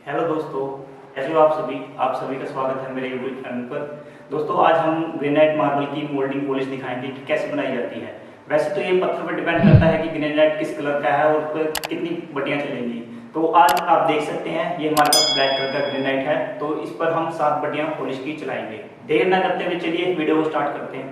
Hello दोस्तों, कैसे हो आप सभी का स्वागत है मेरे यूट्यूब चैनल पर। दोस्तों आज हम ग्रेनाइट मार्बल की मोल्डिंग पॉलिश दिखाएंगे कि कैसे बनाई जाती है। वैसे तो ये पत्थर पर डिपेंड करता है कि ग्रेनाइट किस कलर का है और उस पर कितनी बट्टियाँ चलेंगी। तो आज आप देख सकते हैं ये हमारे पास ब्लैक कलर का ग्रेनाइट है, तो इस पर हम 7 बट्टियाँ पॉलिश की चलाएंगे। देर ना करते हुए चलिए वीडियो को स्टार्ट करते हैं।